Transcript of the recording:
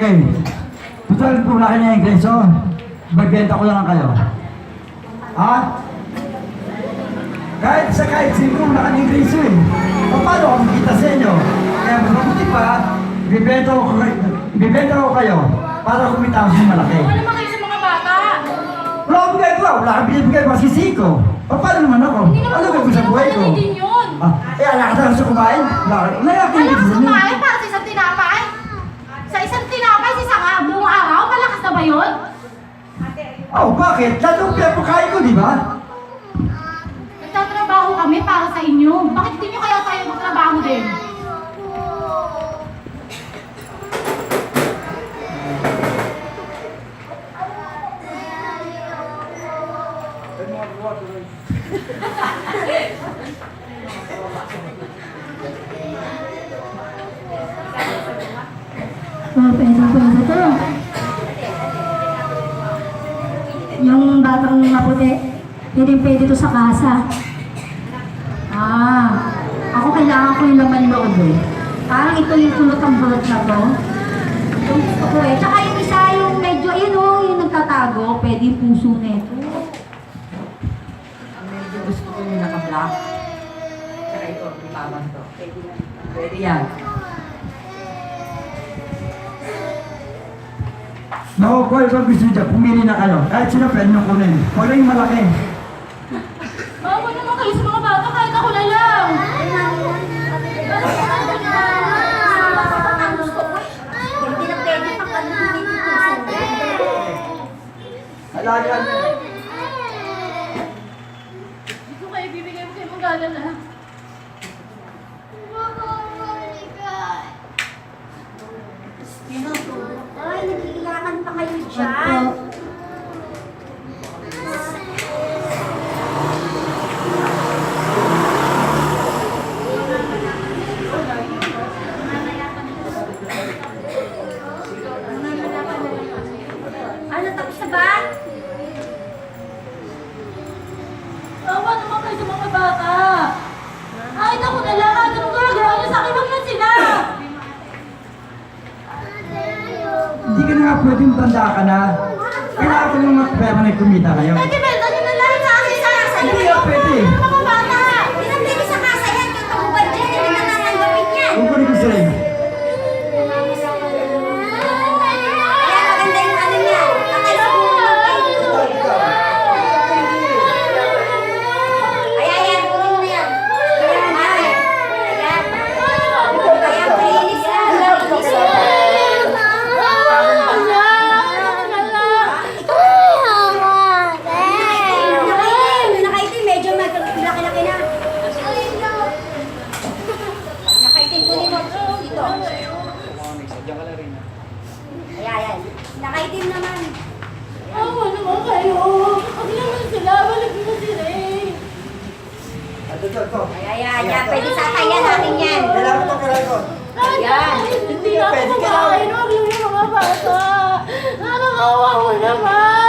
Okay. Total po laki na yung Grace, oh. Magbenta ko lang kayo. Ha? Kahit sino laki na yung Grace, eh. Paano ako makita sa inyo? Kaya mabuti pa, bibenta ko kayo para kumita ako sa malaki. Ano naman kayo sa mga bata? Wala akong bigay ko, wala akong binibigay masisiko. Paano naman ako? Hindi naman Ano po ba sa buhay ko? sila din yun. Anak ka talaga sa kumain? Wala akong Malakas binibigay. kumain para sa isang tinapay? Sa isang tinapay, sa isang buong araw? Malakas na ba yun? Oh, bakit? Lalong pinapakain ko, di ba? Nagtatrabaho kami para sa inyo. Bakit hindi nyo kaya tayo magtrabaho din? Pwede to. Yung batang maputi, pwede to sa kasa. Ako kailangan ko yung laman loob eh. Parang ito yung tulot ang bulot na to. Ito gusto ko eh. Tsaka yung isa yung medyo, yun o, yung nagtatago, pwede yung puso nito. Medyo gusto ko yung naka-black. Tsaka ito, yung tamang to. Pwede yan. No, kung ito gusto niyo, pumili na kayo. Kahit sino pwede nyo kunin. Huwag lang yung malaki. Bawa naman kayo sa mga bata, kahit ako na lang. Alaga niyo. Hindi ko kayo bibigay mo kayo mag-alala. Ay, nag-iiyakan pa kayo dyan. Ano, tapos na ba? Bawa naman kayo sa mga bata. Kahit ako na lang, kahit anong gagawin niyo sa akin, huwag lang sila. Hindi ka na nga pwedeng tanda ka na. Kailangan ko lang magpera na kumita kayo. Pwede benta niyo na lang sa akin sa Hindi nga pwede. mga bata. Pinagdili sa kasa yan, kung tumubad dyan, hindi na natanggapin yan. Kung kunin ko sila yun. Kaya maganda yung ano niya, patay sa buong Ayan, kunin mo na yan. Ayan, ayan. Kaya malinis lang, malinis lang. Nakaitim, medyo laki-laki na. Nakaitim, kunin mo. Dito. Ayan. Nakaitim naman. Bawa naman kayo. Huwag naman sila, balik mo si Ray. Ito. Ayan. Pwede sa kaya natin yan. Kailangan ko, kailangan ko. Hindi na ako kumakain. Huwag lang yung mga bata. Nakakawa mo naman.